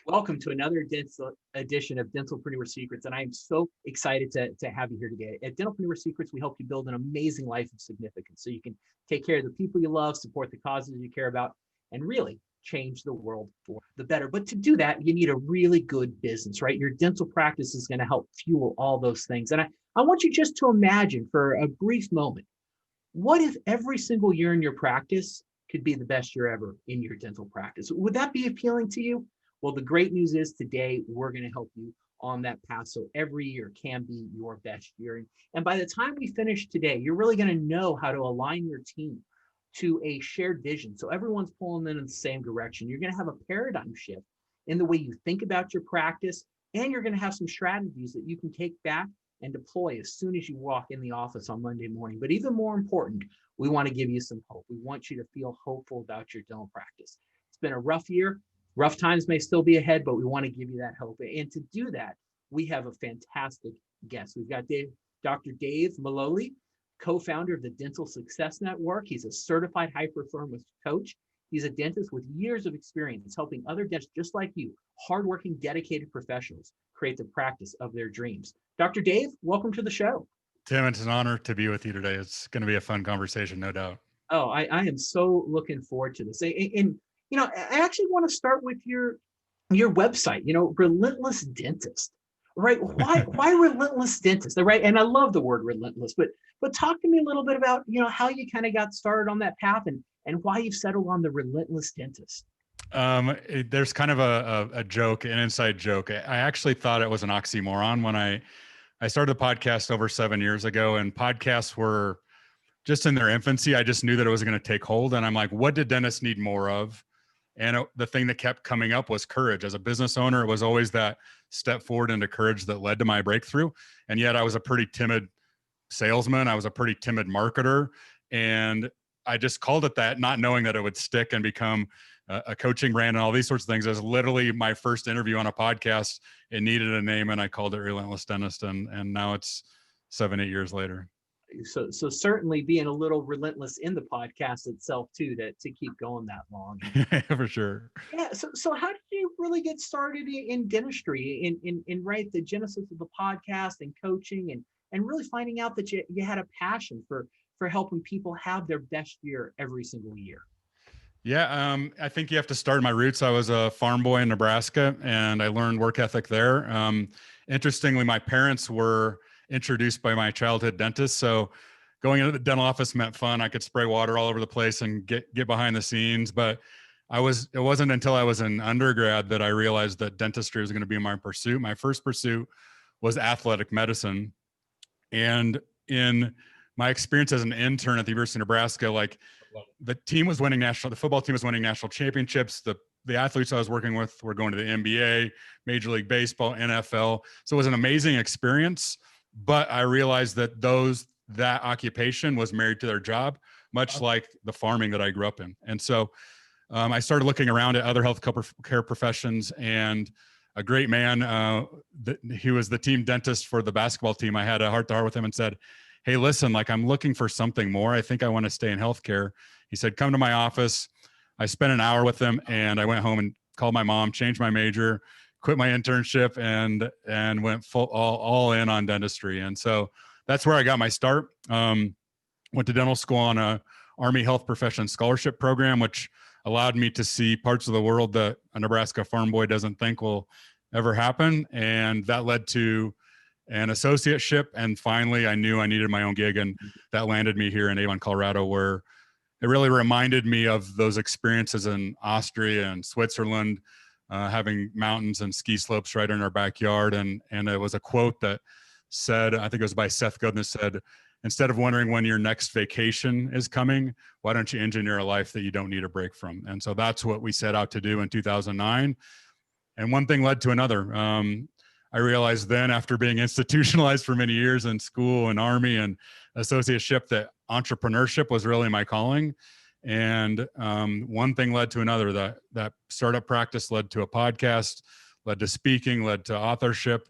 Welcome to another dental edition of Dentalpreneur Secrets, and I am so excited to have you here today. At Dentalpreneur Secrets, we help you build an amazing life of significance so you can take care of the people you love, support the causes you care about, and really change the world for the better. But to do that, you need a really good business, right? Your dental practice is going to help fuel all those things. And I want you just to imagine for a brief moment, what if every single year in your practice could be the best year ever in your dental practice? Would that be appealing to you? Well, the great news is today we're going to help you on that path so every year can be your best year. And by the time we finish today, you're really going to know how to align your team to a shared vision. So everyone's pulling in the same direction. You're going to have a paradigm shift in the way you think about your practice, and you're going to have some strategies that you can take back and deploy as soon as you walk in the office on Monday morning. But even more important, we want to give you some hope. We want you to feel hopeful about your dental practice. It's been a rough year. Rough times may still be ahead, but we want to give you that hope. And to do that, we have a fantastic guest. We've got Dr. Dave Maloley, co-founder of the Dental Success Network. He's a certified high-performance coach. He's a dentist with years of experience helping other dentists just like you, hardworking, dedicated professionals, create the practice of their dreams. Dr. Dave, welcome to the show. Tim, it's an honor to be with you today. It's going to be a fun conversation, no doubt. Oh, I am so looking forward to this. And I actually want to start with your website, Relentless Dentist, right? Why Relentless Dentist, right? And I love the word relentless, but talk to me a little bit about, how you kind of got started on that path and why you've settled on the Relentless Dentist. There's kind of a joke, an inside joke. I actually thought it was an oxymoron when I started the podcast over 7 years ago, and podcasts were just in their infancy. I just knew that it was going to take hold. And I'm like, what did dentists need more of? And the thing that kept coming up was courage. As a business owner, it was always that step forward into courage that led to my breakthrough. And yet I was a pretty timid salesman. I was a pretty timid marketer. And I just called it that, not knowing that it would stick and become a coaching brand and all these sorts of things. It was literally my first interview on a podcast. It needed a name, and I called it Relentless Dentist. And now it's 7-8 years later. So certainly being a little relentless in the podcast itself too, to keep going that long. For sure. Yeah. So how did you really get started in dentistry, in right, the genesis of the podcast and coaching and really finding out that you had a passion for helping people have their best year every single year? Yeah, I think you have to start in my roots. I was a farm boy in Nebraska, and I learned work ethic there. Interestingly, my parents were introduced by my childhood dentist. So going into the dental office meant fun. I could spray water all over the place and get behind the scenes. But it wasn't until I was an undergrad that I realized that dentistry was going to be my pursuit. My first pursuit was athletic medicine. And in my experience as an intern at the University of Nebraska, like the football team was winning national championships. The athletes I was working with were going to the NBA, Major League Baseball, NFL. So it was an amazing experience. But I realized that that occupation was married to their job, much like the farming that I grew up in. And so I started looking around at other health care professions, and a great man, he was the team dentist for the basketball team. I had a heart-to-heart with him and said, hey, listen, like I'm looking for something more. I think I want to stay in healthcare. He said, come to my office. I spent an hour with him, and I went home and called my mom, changed my major, quit my internship, and went all in on dentistry. And so that's where I got my start. Went to dental school on a Army Health Profession Scholarship Program, which allowed me to see parts of the world that a Nebraska farm boy doesn't think will ever happen. And that led to an associateship. And finally, I knew I needed my own gig, and that landed me here in Avon, Colorado, where it really reminded me of those experiences in Austria and Switzerland, having mountains and ski slopes right in our backyard. And it was a quote that said, I think it was by Seth Godin, said, instead of wondering when your next vacation is coming, why don't you engineer a life that you don't need a break from? And so that's what we set out to do in 2009. And one thing led to another. I realized then, after being institutionalized for many years in school and Army and associateship, that entrepreneurship was really my calling. And one thing led to another. That startup practice led to a podcast, led to speaking, led to authorship,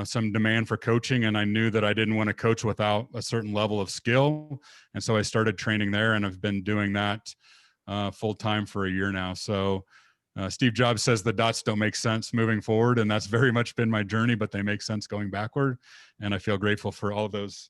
some demand for coaching. And I knew that I didn't want to coach without a certain level of skill. And so I started training there, and I've been doing that full time for a year now. So Steve Jobs says the dots don't make sense moving forward, and that's very much been my journey, but they make sense going backward. And I feel grateful for all of those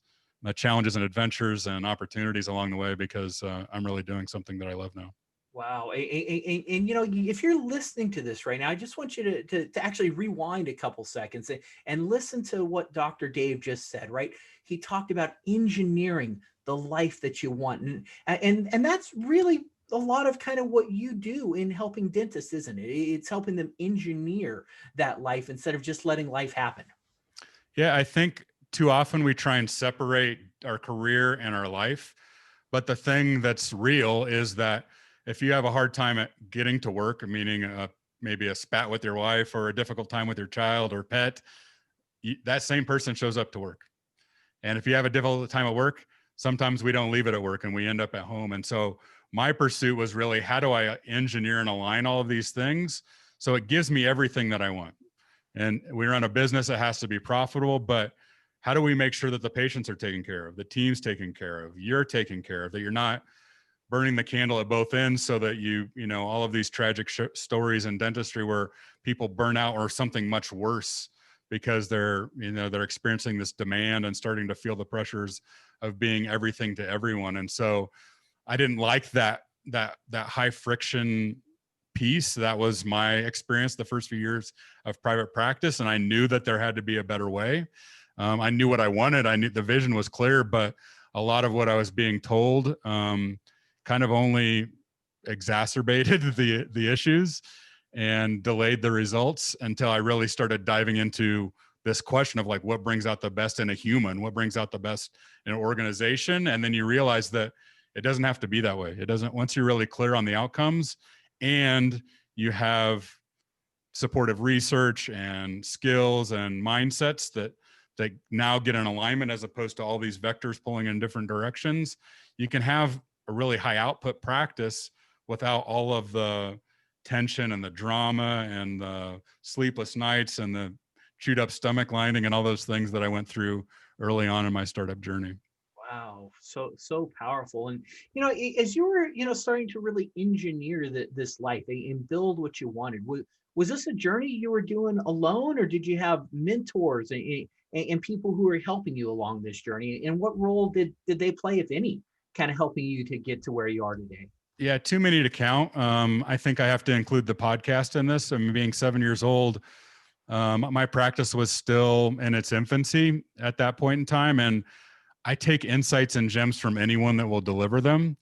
challenges and adventures and opportunities along the way, because I'm really doing something that I love now. Wow. And, you know, if you're listening to this right now, I just want you to actually rewind a couple seconds and listen to what Dr. Dave just said, right? He talked about engineering the life that you want. And that's really a lot of kind of what you do in helping dentists, isn't it? It's helping them engineer that life instead of just letting life happen. Yeah, I think too often we try and separate our career and our life. But the thing that's real is that if you have a hard time at getting to work, meaning maybe a spat with your wife or a difficult time with your child or pet, that same person shows up to work. And if you have a difficult time at work, sometimes we don't leave it at work and we end up at home. And so my pursuit was really, how do I engineer and align all of these things so it gives me everything that I want? And we run a business that has to be profitable, but how do we make sure that the patients are taken care of, the team's taken care of, you're taken care of, that you're not burning the candle at both ends, so that you know, all of these tragic stories in dentistry where people burn out or something much worse because they're experiencing this demand and starting to feel the pressures of being everything to everyone. And so I didn't like that high friction piece. That was my experience the first few years of private practice. And I knew that there had to be a better way. I knew what I wanted. I knew the vision was clear, but a lot of what I was being told kind of only exacerbated the issues and delayed the results until I really started diving into this question of like, what brings out the best in a human, what brings out the best in an organization. And then you realize that it doesn't have to be that way. It doesn't, once you're really clear on the outcomes and you have supportive research and skills and mindsets that now get in alignment, as opposed to all these vectors pulling in different directions, you can have a really high output practice without all of the tension and the drama and the sleepless nights and the chewed up stomach lining and all those things that I went through early on in my startup journey. Wow, so powerful. And you know, as you were, you know, starting to really engineer this life and build what you wanted, was this a journey you were doing alone, or did you have mentors and people who were helping you along this journey? And what role did they play, if any, kind of helping you to get to where you are today? Yeah, too many to count. I think I have to include the podcast in this. I mean, being 7 years old, my practice was still in its infancy at that point in time, and I take insights and gems from anyone that will deliver them.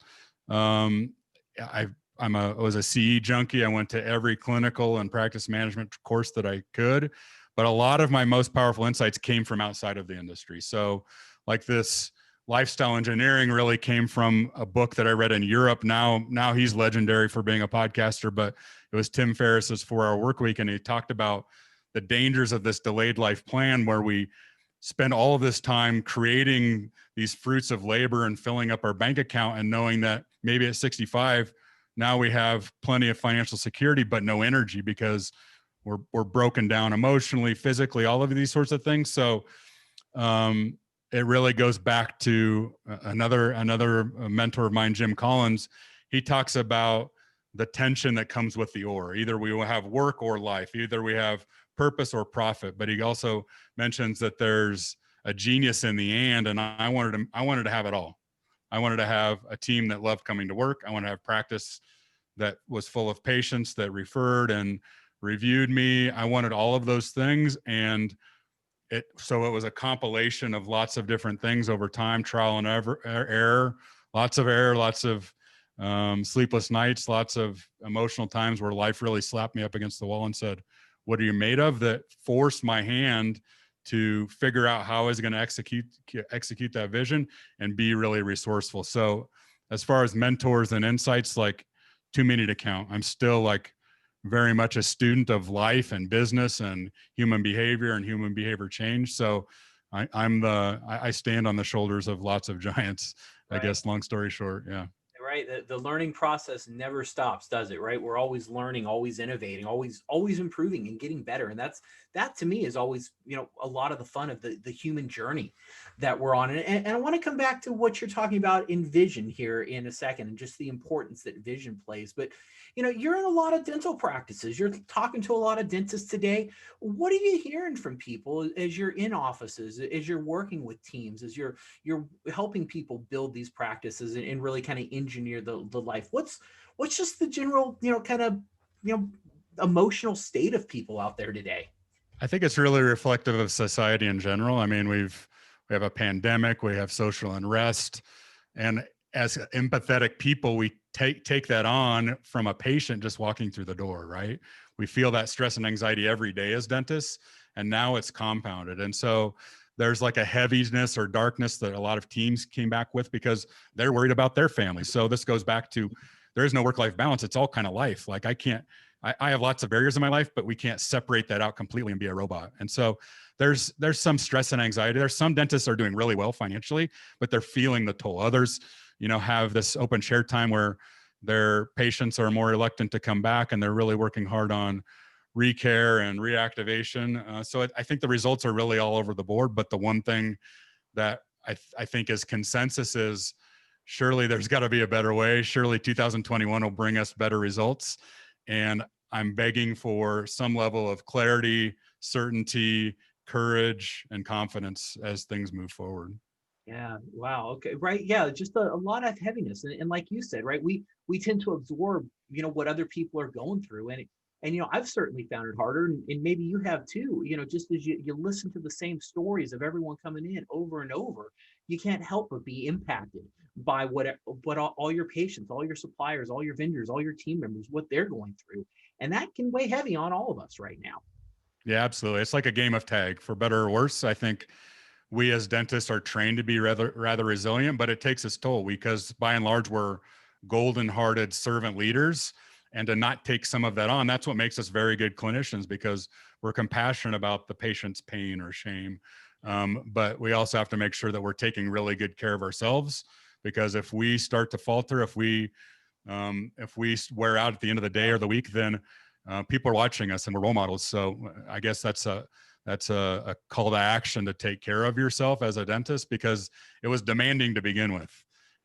Um, I was a CE junkie. I went to every clinical and practice management course that I could, but a lot of my most powerful insights came from outside of the industry. So like this lifestyle engineering really came from a book that I read in Europe. Now he's legendary for being a podcaster, but it was Tim Ferriss's 4-Hour Workweek. And he talked about the dangers of this delayed life plan, where we spend all of this time creating these fruits of labor and filling up our bank account, and knowing that maybe at 65, now we have plenty of financial security, but no energy because we're broken down emotionally, physically, all of these sorts of things. So it really goes back to another mentor of mine, Jim Collins. He talks about the tension that comes with the or. Either we will have work or life. Either we have purpose or profit. But he also mentions that there's a genius in the and I wanted to have it all. I wanted to have a team that loved coming to work. I wanted to have practice that was full of patients that referred and reviewed me. I wanted all of those things. And so it was a compilation of lots of different things over time, trial and error, lots of sleepless nights, lots of emotional times where life really slapped me up against the wall and said, what are you made of? That forced my hand to figure out how I was going to execute that vision and be really resourceful. So as far as mentors and insights, like too many to count. I'm still like very much a student of life and business and human behavior and human behavior change. So I stand on the shoulders of lots of giants, Right. I guess, long story short. Yeah. Right. right? The learning process never stops, does it? Right? We're always learning, always innovating, always improving and getting better. And that to me is always, a lot of the fun of the human journey that we're on. And I want to come back to what you're talking about in vision here in a second, and just the importance that vision plays. But you're in a lot of dental practices. You're talking to a lot of dentists today. What are you hearing from people as you're in offices, as you're working with teams, as you're helping people build these practices and really kind of engineer the life? What's just the general, kind of, emotional state of people out there today? I think it's really reflective of society in general. I mean, we have a pandemic, we have social unrest, and as empathetic people, we take that on from a patient just walking through the door, right? We feel that stress and anxiety every day as dentists, and now it's compounded. And so there's like a heaviness or darkness that a lot of teams came back with because they're worried about their families. So this goes back to there is no work-life balance. It's all kind of life. Like I have lots of barriers in my life, but we can't separate that out completely and be a robot. And so there's some stress and anxiety. There's some dentists are doing really well financially, but they're feeling the toll. Others, have this open share time where their patients are more reluctant to come back, and they're really working hard on recare and reactivation. So I think the results are really all over the board. But the one thing that I think is consensus is surely there's got to be a better way. Surely 2021 will bring us better results. And I'm begging for some level of clarity, certainty, courage, and confidence as things move forward. Yeah. Wow. Okay. Right. Yeah. Just a lot of heaviness, and like you said, right, we tend to absorb, what other people are going through, and I've certainly found it harder, and maybe you have too. Just as you listen to the same stories of everyone coming in over and over, you can't help but be impacted by what all your patients, all your suppliers, all your vendors, all your team members, what they're going through, and that can weigh heavy on all of us right now. Yeah, absolutely. It's like a game of tag, for better or worse. I think we as dentists are trained to be rather resilient, but it takes its toll because by and large we're golden-hearted servant leaders, and to not take some of that on, that's what makes us very good clinicians, because we're compassionate about the patient's pain or shame. But we also have to make sure that we're taking really good care of ourselves, because if we start to falter, if we wear out at the end of the day or the week, then people are watching us and we're role models. So I guess that's a call to action to take care of yourself as a dentist, because it was demanding to begin with.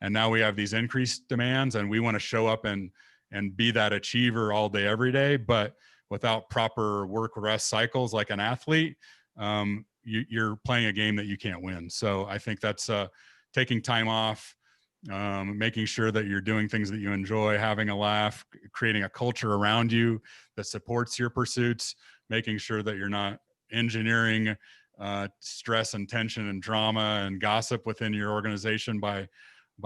And now we have these increased demands, and we want to show up and be that achiever all day, every day. But without proper work rest cycles like an athlete, you're playing a game that you can't win. So I think that's taking time off, making sure that you're doing things that you enjoy, having a laugh, creating a culture around you that supports your pursuits, making sure that you're not engineering stress and tension and drama and gossip within your organization by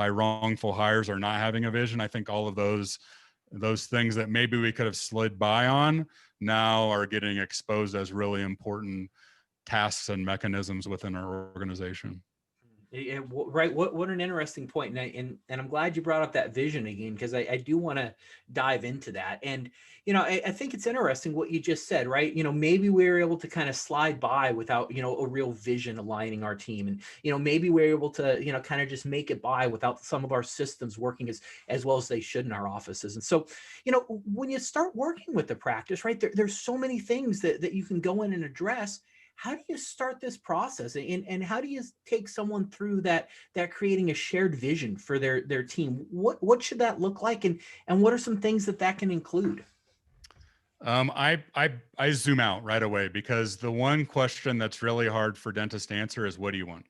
wrongful hires or not having a vision. I think all of those things that maybe we could have slid by on now are getting exposed as really important tasks and mechanisms within our organization. Right. What an interesting point. And I'm glad you brought up that vision again, because I do want to dive into that. And, I think it's interesting what you just said, right? Maybe we were able to kind of slide by without, a real vision aligning our team. And, maybe we're able to, kind of just make it by without some of our systems working as well as they should in our offices. And so, when you start working with the practice, right, there's so many things that you can go in and address. How do you start this process, and how do you take someone through that creating a shared vision for their team? What should that look like, and what are some things that can include? I zoom out right away, because the one question that's really hard for dentists to answer is, what do you want?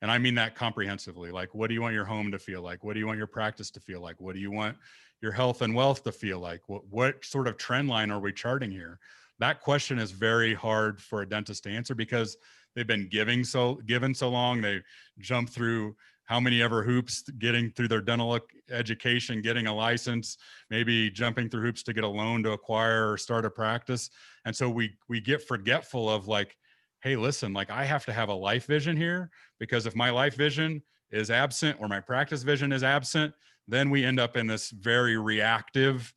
And I mean that comprehensively. Like, what do you want your home to feel like? What do you want your practice to feel like? What do you want your health and wealth to feel like? What sort of trend line are we charting here? That question is very hard for a dentist to answer, because they've been given so long. They jump through how many ever hoops getting through their dental education, getting a license, maybe jumping through hoops to get a loan to acquire or start a practice. And so we get forgetful of, like, hey, listen, like, I have to have a life vision here, because if my life vision is absent or my practice vision is absent, then we end up in this very reactive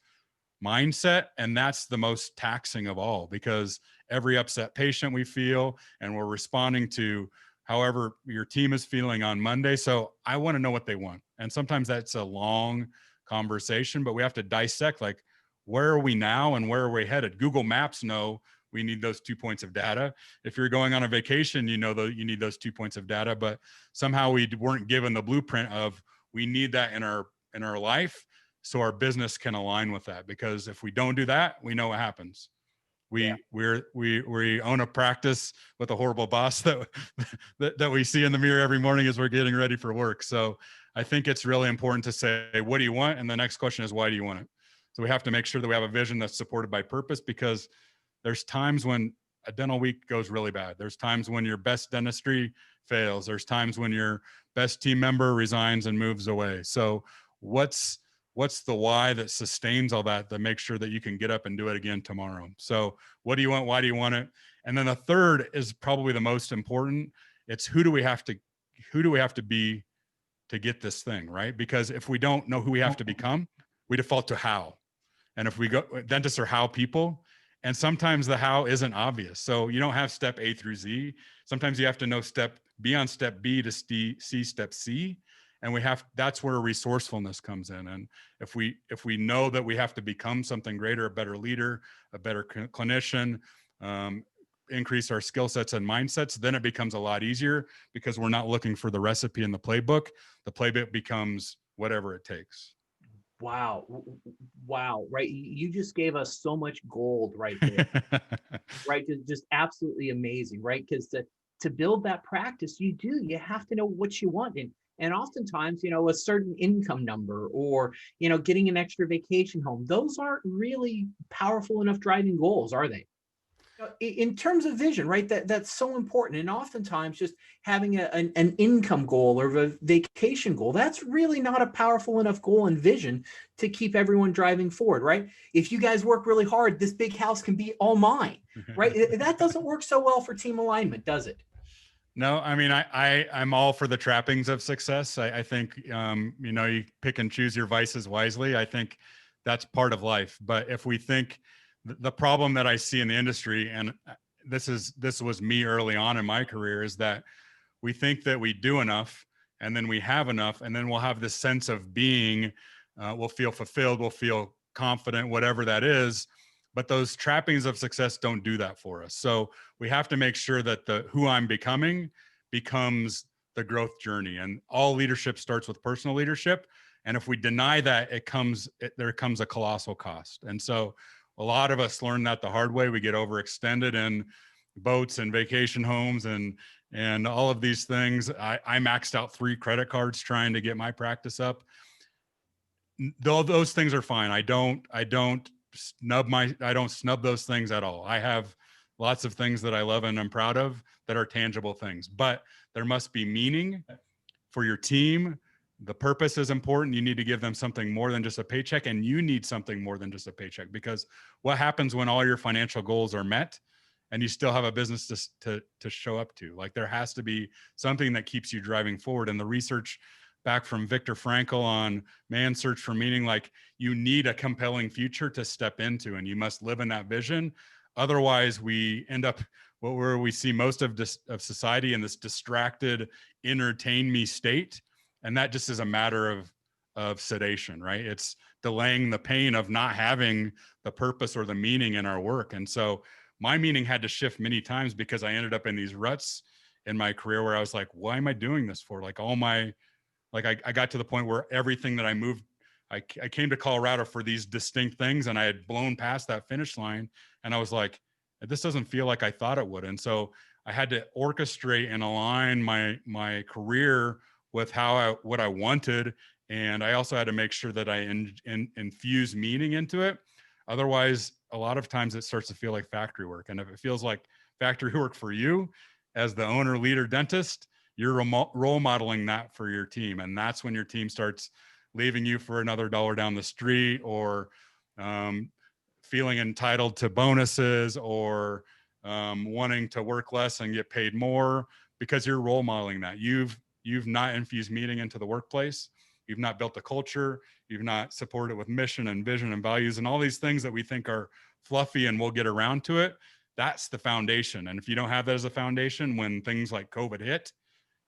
mindset. And that's the most taxing of all, because every upset patient we feel, and we're responding to however your team is feeling on Monday. So I want to know what they want. And sometimes that's a long conversation, but we have to dissect, like, where are we now and where are we headed? Google Maps know we need those 2 points of data. If you're going on a vacation, you know that you need those 2 points of data, but somehow we weren't given the blueprint of we need that in our life so our business can align with that. Because if we don't do that, we know what happens. Yeah. We own a practice with a horrible boss that, that we see in the mirror every morning as we're getting ready for work. So I think it's really important to say, what do you want? And the next question is, why do you want it? So we have to make sure that we have a vision that's supported by purpose, because there's times when a dental week goes really bad. There's times when your best dentistry fails. There's times when your best team member resigns and moves away. So what's the why that sustains all that makes sure that you can get up and do it again tomorrow? So what do you want? Why do you want it? And then the third is probably the most important. It's who do we have to be to get this thing, right? Because if we don't know who we have to become, we default to how. And if we go, dentists are how people, and sometimes the how isn't obvious. So you don't have step A through Z. Sometimes you have to know be on step B to see step C. And that's where resourcefulness comes in. And if we know that we have to become something greater, a better leader, a better clinician, increase our skill sets and mindsets, then it becomes a lot easier, because we're not looking for the recipe in the playbook. The playbook becomes whatever it takes. Wow. Wow. Right. You just gave us so much gold right there. Right. Just absolutely amazing. Right. Because to build that practice, you have to know what you want. And oftentimes, a certain income number, or, getting an extra vacation home, those aren't really powerful enough driving goals, are they? In terms of vision, right? That's so important. And oftentimes just having an income goal or a vacation goal, that's really not a powerful enough goal and vision to keep everyone driving forward, right? If you guys work really hard, this big house can be all mine, right? That doesn't work so well for team alignment, does it? No, I mean, I'm all for the trappings of success. I think, you pick and choose your vices wisely. I think that's part of life. But if we think the problem that I see in the industry, and this was me early on in my career, is that we think that we do enough, and then we have enough, and then we'll have this sense of being, we'll feel fulfilled, we'll feel confident, whatever that is. But those trappings of success don't do that for us. So we have to make sure that who I'm becoming becomes the growth journey. And all leadership starts with personal leadership. And if we deny that, there comes a colossal cost. And so a lot of us learn that the hard way. We get overextended in boats and vacation homes and all of these things. I maxed out 3 credit cards trying to get my practice up. Though those things are fine. I don't snub those things at all. I have lots of things that I love and I'm proud of that are tangible things, but there must be meaning for your team. The purpose is important. You need to give them something more than just a paycheck, and you need something more than just a paycheck, because what happens when all your financial goals are met and you still have a business to show up to? Like, there has to be something that keeps you driving forward. And the research back from Viktor Frankl on Man's Search for Meaning, like, you need a compelling future to step into, and you must live in that vision. Otherwise, we end up where we see most of society in this distracted, entertain me state. And that just is a matter of sedation, right? It's delaying the pain of not having the purpose or the meaning in our work. And so my meaning had to shift many times, because I ended up in these ruts in my career where I was like, why am I doing this for? Like, I got to the point where everything that I moved, I came to Colorado for these distinct things, and I had blown past that finish line. And I was like, this doesn't feel like I thought it would. And so I had to orchestrate and align my career with what I wanted. And I also had to make sure that I infuse meaning into it. Otherwise, a lot of times it starts to feel like factory work. And if it feels like factory work for you as the owner, leader, dentist, you're role modeling that for your team. And that's when your team starts leaving you for another dollar down the street, or feeling entitled to bonuses, or wanting to work less and get paid more, because you're role modeling that. You've not infused meaning into the workplace. You've not built a culture. You've not supported it with mission and vision and values and all these things that we think are fluffy and we'll get around to it. That's the foundation. And if you don't have that as a foundation, when things like COVID hit,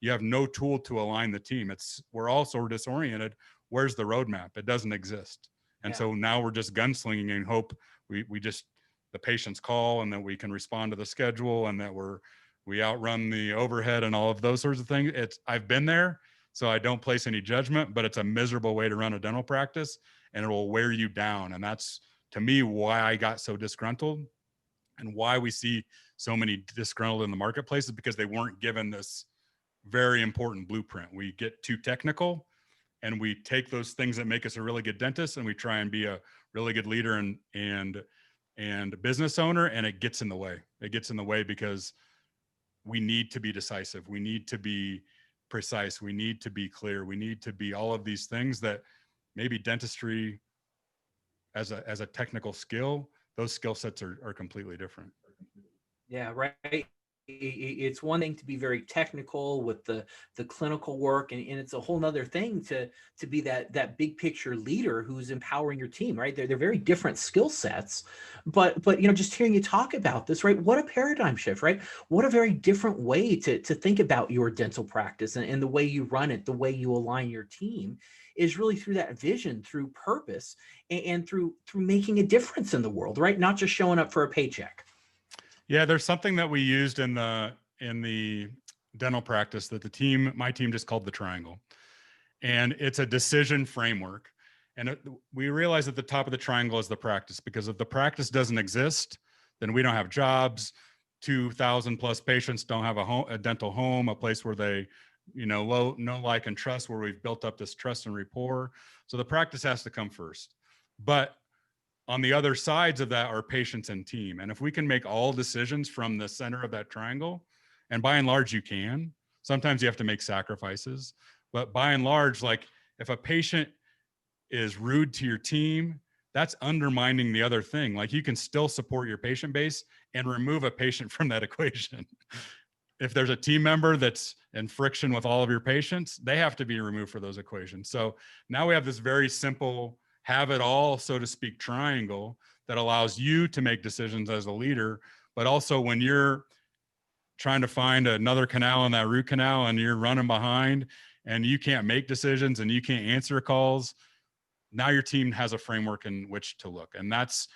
you have no tool to align the team. We're all sort of disoriented. Where's the roadmap? It doesn't exist. And Yeah. so now we're just gunslinging and hope we just, the patients call and that we can respond to the schedule and that we outrun the overhead and all of those sorts of things. I've been there, so I don't place any judgment, but it's a miserable way to run a dental practice, and it will wear you down. And that's, to me, why I got so disgruntled and why we see so many disgruntled in the marketplace, is because they weren't given this very important blueprint. We get too technical and we take those things that make us a really good dentist and we try and be a really good leader and business owner, and it gets in the way. It gets in the way because we need to be decisive. We need to be precise. We need to be clear. We need to be all of these things that maybe dentistry as a technical skill, those skill sets are completely different. Yeah, right. It's one thing to be very technical with the clinical work, and it's a whole nother thing to be that big picture leader who's empowering your team, right? They're very different skill sets, but just hearing you talk about this, right? What a paradigm shift, right? What a very different way to think about your dental practice and the way you run it, the way you align your team is really through that vision, through purpose, and through making a difference in the world, right? Not just showing up for a paycheck. Yeah, there's something that we used in the dental practice that my team just called the triangle. And it's a decision framework. And we realize at the top of the triangle is the practice, because if the practice doesn't exist, then we don't have jobs. 2,000 plus patients don't have a dental home, a place where they, know, like, and trust, where we've built up this trust and rapport. So the practice has to come first. But on the other sides of that are patients and team. And if we can make all decisions from the center of that triangle, and by and large you can, sometimes you have to make sacrifices, but by and large, like, if a patient is rude to your team, that's undermining the other thing. Like, you can still support your patient base and remove a patient from that equation. If there's a team member that's in friction with all of your patients, they have to be removed for those equations. So now we have this very simple, have it all, so to speak, triangle that allows you to make decisions as a leader. But also, when you're trying to find another canal in that root canal and you're running behind and you can't make decisions and you can't answer calls, now your team has a framework in which to look. And that's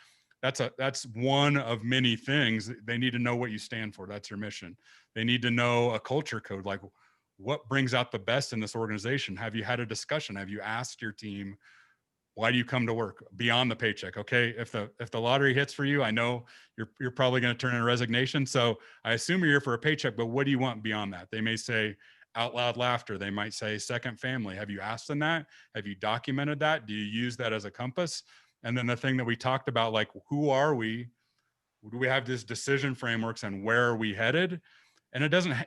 one of many things. They need to know what you stand for. That's your mission. They need to know a culture code, like, what brings out the best in this organization? Have you had a discussion? Have you asked your team, why do you come to work beyond the paycheck? Okay, if the lottery hits for you, I know you're probably going to turn in a resignation. So I assume you're here for a paycheck, but what do you want beyond that? They may say out loud laughter. They might say second family. Have you asked them that? Have you documented that? Do you use that as a compass? And then the thing that we talked about, like, who are we? Do we have this decision frameworks, and where are we headed? And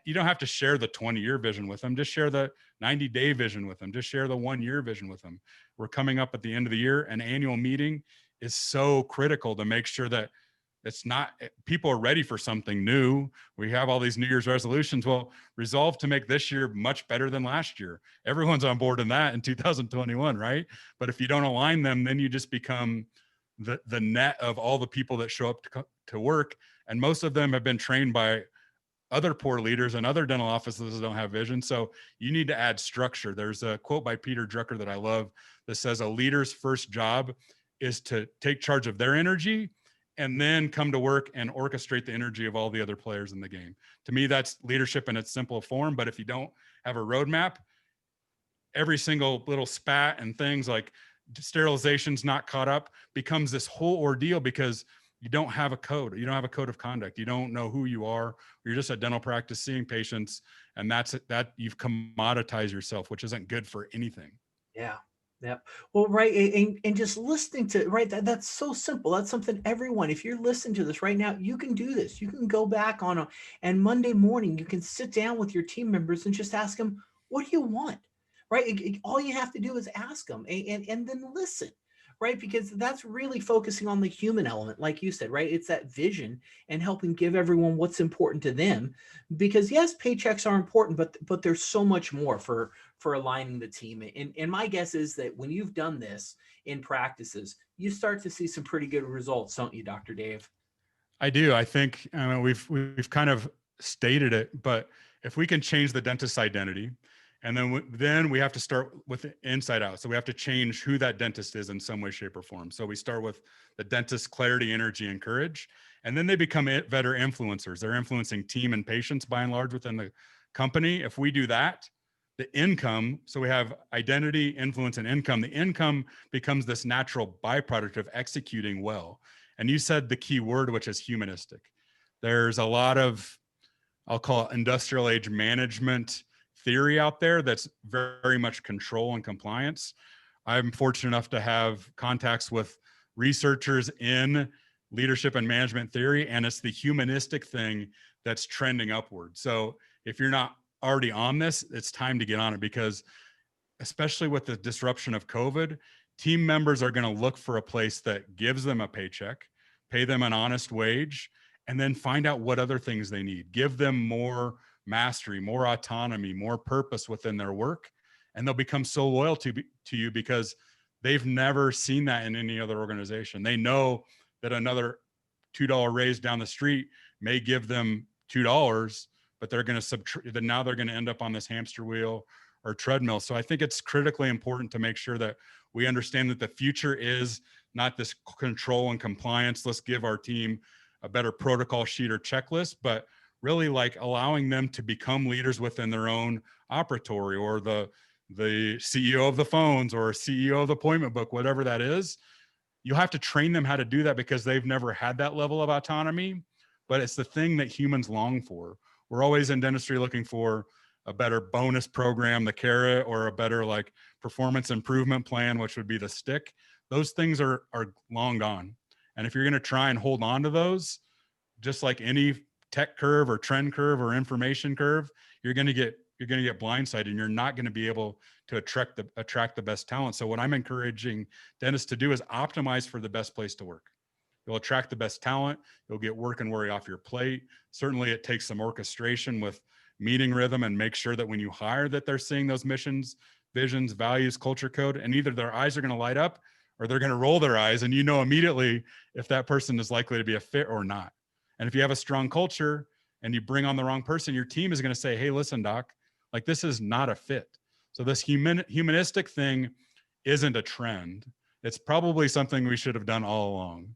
you don't have to share the 20-year vision with them. Just share the 90-day vision with them. Just share the 1-year vision with them. We're coming up at the end of the year. An annual meeting is so critical to make sure that people are ready for something new. We have all these New Year's resolutions. Well, resolve to make this year much better than last year. Everyone's on board in that in 2021, right? But if you don't align them, then you just become the net of all the people that show up to work. And most of them have been trained by other poor leaders and other dental offices that don't have vision. So you need to add structure. There's a quote by Peter Drucker that I love that says a leader's first job is to take charge of their energy and then come to work and orchestrate the energy of all the other players in the game. To me, that's leadership in its simple form. But if you don't have a roadmap, every single little spat and things like sterilization's not caught up becomes this whole ordeal, because you don't have a code. You don't have a code of conduct. You don't know who you are. You're just a dental practice seeing patients, and that you've commoditized yourself, which isn't good for anything. Yeah. Yeah. Well, right. And just listening to, right. That's so simple. That's something everyone, if you're listening to this right now, you can do this. You can go back and Monday morning, you can sit down with your team members and just ask them, what do you want? Right. All you have to do is ask them and then listen. Right. Because that's really focusing on the human element. Like you said, right. It's that vision and helping give everyone what's important to them, because yes, paychecks are important, but there's so much more for aligning the team. And my guess is that when you've done this in practices, you start to see some pretty good results, don't you, Dr. Dave? I do. I think we've kind of stated it, but if we can change the dentist's identity, and then we have to start with the inside out. So we have to change who that dentist is in some way, shape, or form. So we start with the dentist's clarity, energy, and courage, and then they become better influencers. They're influencing team and patients by and large within the company. If we do that, the income, so we have identity, influence, and income. The income becomes this natural byproduct of executing well. And you said the key word, which is humanistic. There's a lot of, I'll call it industrial age management theory out there that's very much control and compliance. I'm fortunate enough to have contacts with researchers in leadership and management theory, and it's the humanistic thing that's trending upward. So if you're not already on this, it's time to get on it, because especially with the disruption of COVID, team members are going to look for a place that gives them a paycheck, pay them an honest wage, and then find out what other things they need. Give them more mastery, more autonomy, more purpose within their work, and they'll become so loyal to you because they've never seen that in any other organization. They know that another $2 raise down the street may give them $2, but they're going to now they're going to end up on this hamster wheel or treadmill. So I think it's critically important to make sure that we understand that the future is not this control and compliance. Let's give our team a better protocol sheet or checklist, but really like allowing them to become leaders within their own operatory, or the CEO of the phones, or CEO of the appointment book, whatever that is. You have to train them how to do that because they've never had that level of autonomy, but it's the thing that humans long for. We're always in dentistry looking for a better bonus program, the carrot, or a better like performance improvement plan, which would be the stick. Those things are long gone. And if you're going to try and hold on to those, just like any tech curve or trend curve or information curve, you're going to get blindsided, and you're not going to be able to attract the best talent. So what I'm encouraging dentists to do is optimize for the best place to work. You'll attract the best talent. You'll get work and worry off your plate. Certainly it takes some orchestration with meeting rhythm, and make sure that when you hire that they're seeing those missions, visions, values, culture code, and either their eyes are going to light up or they're going to roll their eyes, and you know immediately if that person is likely to be a fit or not. And if you have a strong culture and you bring on the wrong person, your team is going to say, hey, listen, doc, like this is not a fit. So this humanistic thing isn't a trend. It's probably something we should have done all along.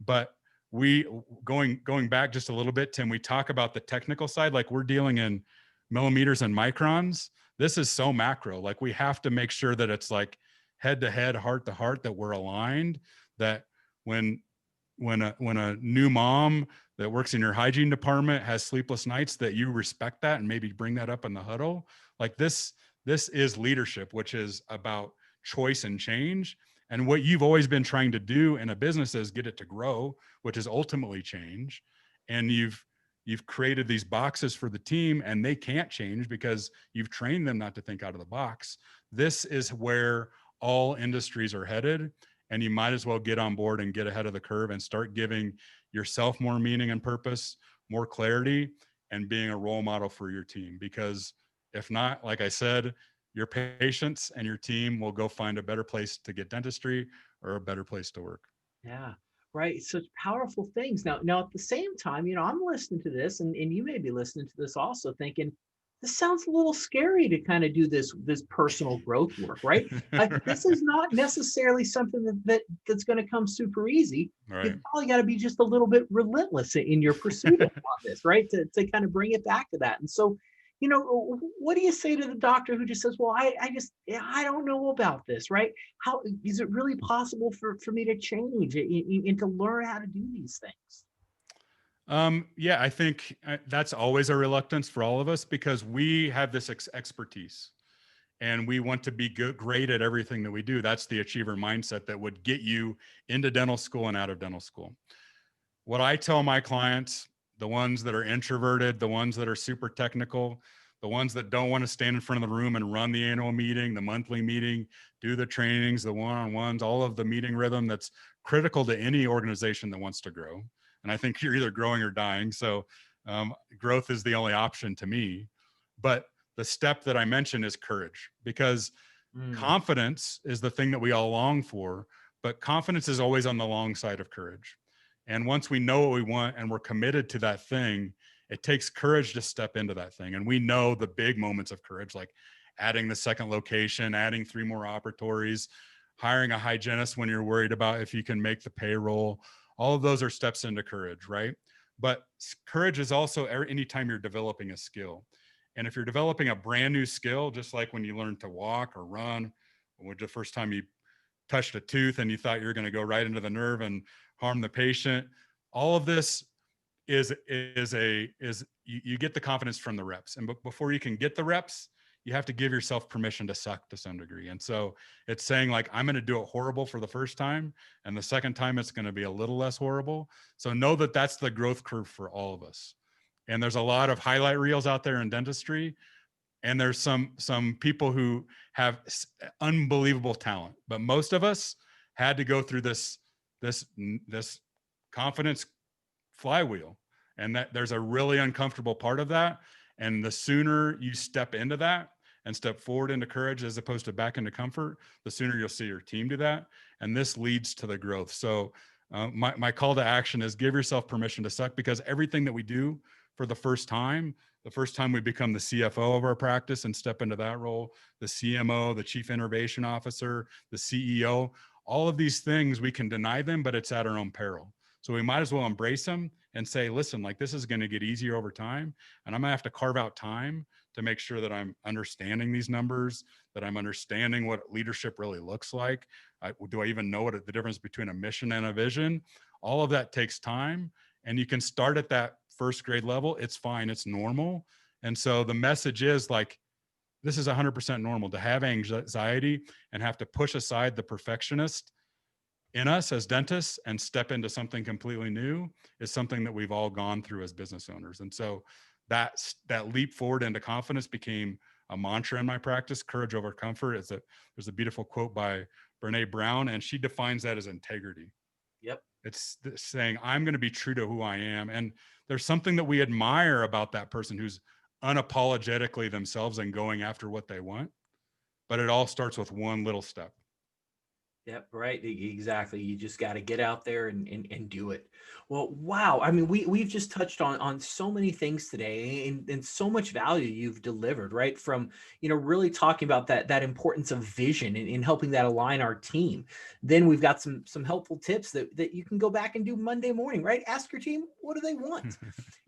But we going back just a little bit, Tim, we talk about the technical side, like we're dealing in millimeters and microns. This is so macro. Like we have to make sure that it's like head to head, heart to heart, that we're aligned, that when a new mom that works in your hygiene department has sleepless nights, that you respect that and maybe bring that up in the huddle. Like this is leadership, which is about choice and change. And what you've always been trying to do in a business is get it to grow, which is ultimately change. And you've created these boxes for the team, and they can't change because you've trained them not to think out of the box. This is where all industries are headed, and you might as well get on board and get ahead of the curve and start giving yourself more meaning and purpose, more clarity, and being a role model for your team. Because if not, like I said, your patients and your team will go find a better place to get dentistry or a better place to work. Yeah, right. Such powerful things. Now, at the same time, I'm listening to this, and you may be listening to this also, thinking, this sounds a little scary to kind of do this personal growth work, right? Right. This is not necessarily something that's going to come super easy. Right. You've probably got to be just a little bit relentless in your pursuit of this, right? To kind of bring it back to that. And so, what do you say to the doctor who just says, well, I don't know about this, right? How is it really possible for me to change and to learn how to do these things? Yeah, I think that's always a reluctance for all of us, because we have this expertise and we want to be great at everything that we do. That's the achiever mindset that would get you into dental school and out of dental school. What I tell my clients, the ones that are introverted, the ones that are super technical, the ones that don't want to stand in front of the room and run the annual meeting, the monthly meeting, do the trainings, the one-on-ones, all of the meeting rhythm that's critical to any organization that wants to grow. And I think you're either growing or dying. So growth is the only option to me. But the step that I mentioned is courage, because confidence is the thing that we all long for, but confidence is always on the long side of courage. And once we know what we want and we're committed to that thing, It takes courage to step into that thing. And we know the big moments of courage, like adding the second location, adding 3 more operatories, hiring a hygienist when you're worried about if you can make the payroll. All of those are steps into courage, right? But courage is also anytime you're developing a skill. And if you're developing a brand new skill, just like when you learn to walk or run, or the first time you touched a tooth and you thought you were going to go right into the nerve and harm the patient, all of this is you get the confidence from the reps. And before you can get the reps, you have to give yourself permission to suck to some degree. And so it's saying like, I'm going to do it horrible for the first time, and the second time it's going to be a little less horrible. So know that that's the growth curve for all of us. And there's a lot of highlight reels out there in dentistry, and there's some people who have unbelievable talent, but most of us had to go through this confidence flywheel, and that there's a really uncomfortable part of that. And the sooner you step into that and step forward into courage as opposed to back into comfort, the sooner you'll see your team do that. And this leads to the growth. So my call to action is give yourself permission to suck, because everything that we do for the first time we become the CFO of our practice and step into that role, the CMO, the chief innovation officer, the CEO, all of these things, we can deny them, but it's at our own peril. So we might as well embrace them and say, listen, like this is going to get easier over time. And I'm going to have to carve out time to make sure that I'm understanding these numbers, that I'm understanding what leadership really looks like. Do I even know what the difference between a mission and a vision? All of that takes time. And you can start at that first grade level. It's fine. It's normal. And so the message is like, this is 100% normal to have anxiety and have to push aside the perfectionist in us as dentists and step into something completely new is something that we've all gone through as business owners. And so that leap forward into confidence became a mantra in my practice. Courage over comfort. There's a beautiful quote by Brene Brown, and she defines that as integrity. Yep. It's saying, I'm going to be true to who I am. And there's something that we admire about that person who's unapologetically themselves and going after what they want. But it all starts with one little step. Yep, right. Exactly. You just got to get out there and do it. Well, wow. I mean, we've just touched on so many things today, and so much value you've delivered, right? From, really talking about that importance of vision and helping that align our team. Then we've got some helpful tips that you can go back and do Monday morning, right? Ask your team, what do they want?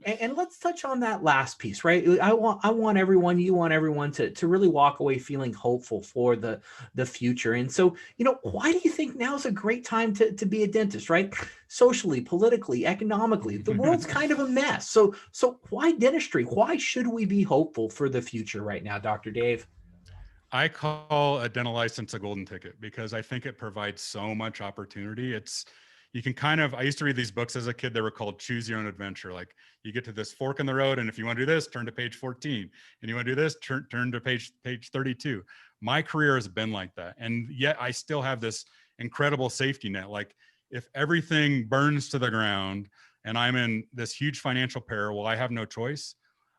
And let's touch on that last piece, right? You want everyone to really walk away feeling hopeful for the future. And so, why do you think now is a great time to be a dentist, right? Socially, politically, economically, the world's kind of a mess. So why dentistry? Why should we be hopeful for the future right now, Dr. Dave? I call a dental license a golden ticket because I think it provides so much opportunity. You can I used to read these books as a kid. They were called Choose Your Own Adventure. Like you get to this fork in the road, and if you want to do this, turn to page 14. And you want to do this, turn to page 32. My career has been like that. And yet I still have this incredible safety net. Like if everything burns to the ground and I'm in this huge financial peril, well, I have no choice.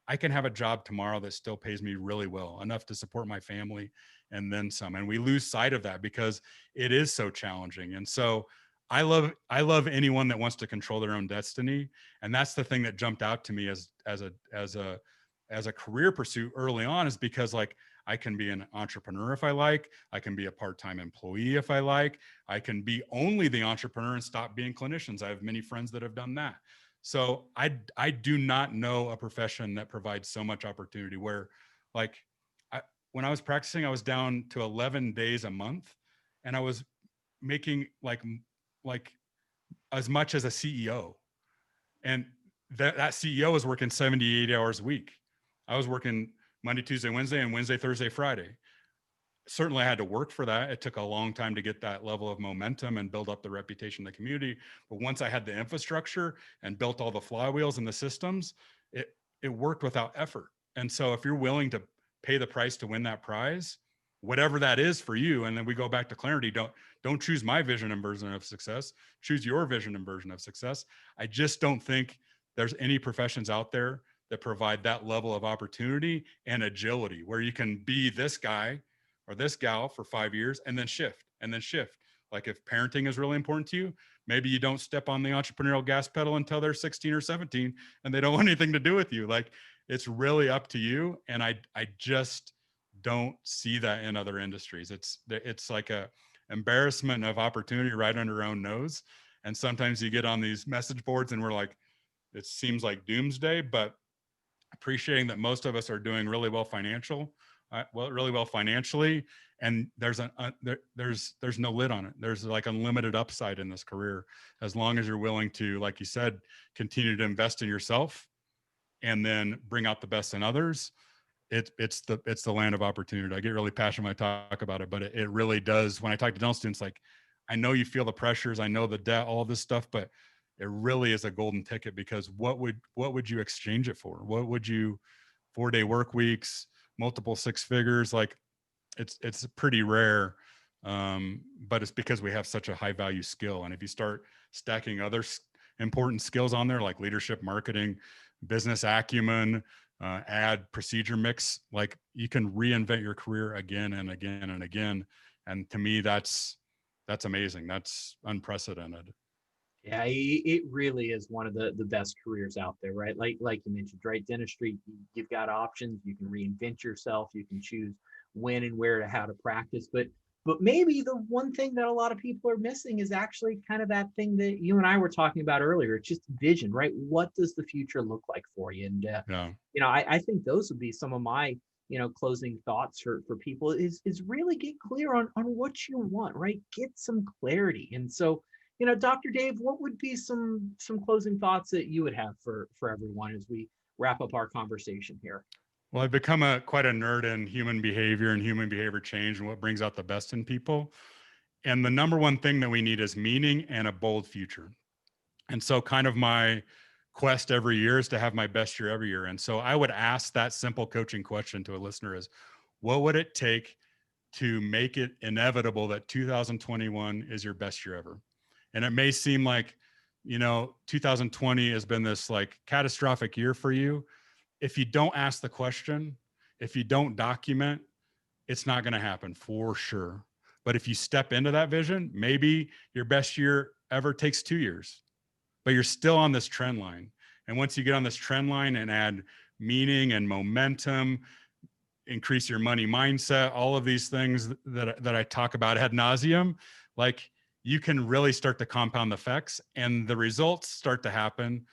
I can have a job tomorrow that still pays me really well, enough to support my family and then some. And we lose sight of that because it is so challenging. And so I love anyone that wants to control their own destiny. And that's the thing that jumped out to me as a career pursuit early on, is because like I can be an entrepreneur if I like, I can be a part-time employee if I like, I can be only the entrepreneur and stop being clinicians. I have many friends that have done that. So I do not know a profession that provides so much opportunity where like when I was practicing, I was down to 11 days a month and I was making like as much as a CEO. And that CEO was working 70, 80 hours a week. I was working Monday, Tuesday, Wednesday, and Wednesday, Thursday, Friday. Certainly I had to work for that. It took a long time to get that level of momentum and build up the reputation in the community. But once I had the infrastructure and built all the flywheels and the systems, it worked without effort. And so if you're willing to pay the price to win that prize, whatever that is for you, and then we go back to clarity, don't choose my vision and version of success, choose your vision and version of success. I just don't think there's any professions out there that provide that level of opportunity and agility where you can be this guy or this gal for 5 years and then shift and then shift. Like if parenting is really important to you, maybe you don't step on the entrepreneurial gas pedal until they're 16 or 17 and they don't want anything to do with you. Like it's really up to you. And I just don't see that in other industries. It's like a embarrassment of opportunity right under our own nose. And sometimes you get on these message boards and we're like, it seems like doomsday, but appreciating that most of us are doing really well really well financially, and there's no lid on it. There's like unlimited upside in this career as long as you're willing to, like you said, continue to invest in yourself and then bring out the best in others. It's the land of opportunity. I get really passionate when I talk about it, but it really does. When I talk to dental students, like I know you feel the pressures, I know the debt, all this stuff, but it really is a golden ticket, because what would you exchange it for? What would you, 4-day work weeks, multiple six figures? Like it's pretty rare. But it's because we have such a high value skill. And if you start stacking other important skills on there, like leadership, marketing, business acumen, add procedure mix, like you can reinvent your career again and again and again. And to me, that's amazing. That's unprecedented. Yeah, it really is one of the best careers out there, right? Like you mentioned, right? Dentistry, you've got options. You can reinvent yourself. You can choose when and where to how to practice. But maybe the one thing that a lot of people are missing is actually kind of that thing that you and I were talking about earlier. It's just vision, right? What does the future look like for you? And Yeah. I think those would be some of my closing thoughts for people is really get clear on what you want, right? Get some clarity. And so Dr. Dave, what would be some closing thoughts that you would have for everyone as we wrap up our conversation here? Well, I've become quite a nerd in human behavior and human behavior change and what brings out the best in people. And the number one thing that we need is meaning and a bold future. And so kind of my quest every year is to have my best year every year. And so I would ask that simple coaching question to a listener is, what would it take to make it inevitable that 2021 is your best year ever? And it may seem like, 2020 has been this like catastrophic year for you. If you don't ask the question, if you don't document, it's not going to happen for sure. But if you step into that vision, maybe your best year ever takes 2 years, but you're still on this trend line. And once you get on this trend line and add meaning and momentum, increase your money mindset, all of these things that I talk about ad nauseum, like you can really start to compound the effects and the results start to happen.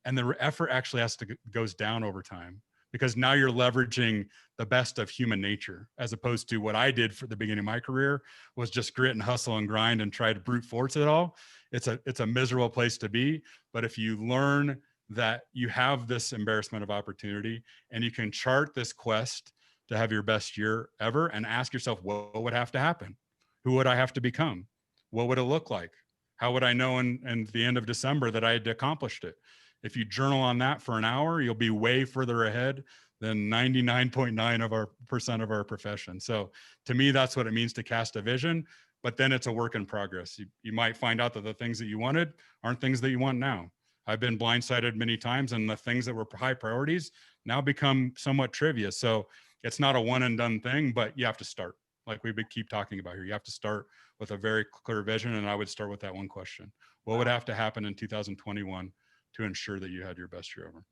And the effort actually goes down over time, because now you're leveraging the best of human nature, as opposed to what I did for the beginning of my career was just grit and hustle and grind and try to brute force it all. It's a miserable place to be. But if you learn that you have this embarrassment of opportunity and you can chart this quest to have your best year ever and ask yourself, what would have to happen? Who would I have to become? What would it look like? How would I know in the end of December that I had accomplished it? If you journal on that for an hour, you'll be way further ahead than 99.9% of our profession. So to me, that's what it means to cast a vision, but then it's a work in progress. You might find out that the things that you wanted aren't things that you want now. I've been blindsided many times, and the things that were high priorities now become somewhat trivia. So it's not a one and done thing, but you have to start. Like we keep talking about here, you have to start with a very clear vision. And I would start with that one question: what would have to happen in 2021 to ensure that you had your best year ever?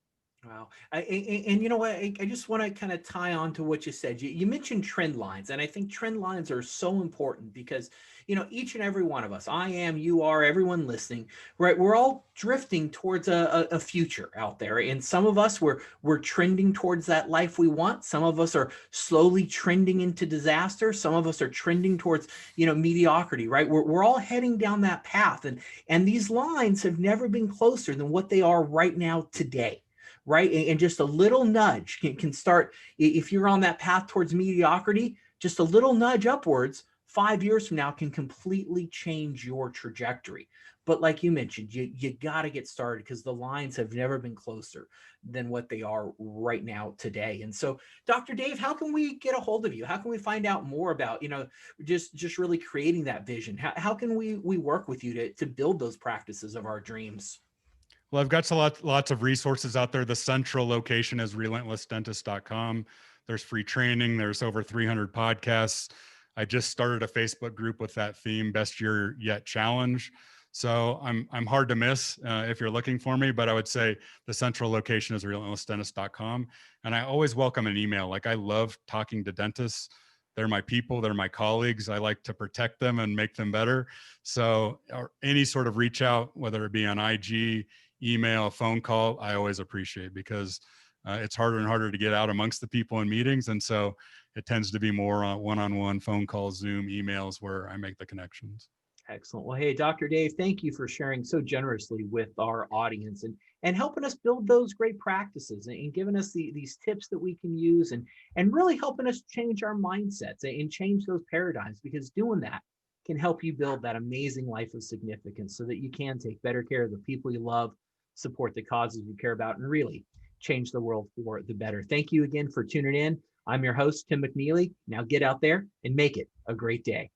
Wow. And you know what? I just want to kind of tie on to what you said. You mentioned trend lines, and I think trend lines are so important because, each and every one of us, I am, you are, everyone listening, right? We're all drifting towards a future out there. And some of us, we're trending towards that life we want. Some of us are slowly trending into disaster. Some of us are trending towards, mediocrity, right? We're all heading down that path. And these lines have never been closer than what they are right now today, right? And just a little nudge can start. If you're on that path towards mediocrity, just a little nudge upwards 5 years from now can completely change your trajectory. But like you mentioned, you got to get started because the lines have never been closer than what they are right now today. And so, Dr. Dave, how can we get a hold of you? How can we find out more about, just really creating that vision? How can we work with you to build those practices of our dreams? Well, I've got lots of resources out there. The central location is relentlessdentist.com. There's free training. There's over 300 podcasts. I just started a Facebook group with that theme, Best Year Yet Challenge. So I'm hard to miss if you're looking for me, but I would say the central location is relentlessdentist.com. And I always welcome an email. Like, I love talking to dentists. They're my people, they're my colleagues. I like to protect them and make them better. So, or any sort of reach out, whether it be on IG, email, phone call, I always appreciate, because it's harder and harder to get out amongst the people in meetings. And so it tends to be more one-on-one phone calls, Zoom, emails, where I make the connections. Excellent. Well, hey, Dr. Dave, thank you for sharing so generously with our audience and helping us build those great practices and giving us these tips that we can use and really helping us change our mindsets and change those paradigms, because doing that can help you build that amazing life of significance so that you can take better care of the people you love, support the causes you care about, and really change the world for the better. Thank you again for tuning in. I'm your host, Tim McNeely. Now get out there and make it a great day.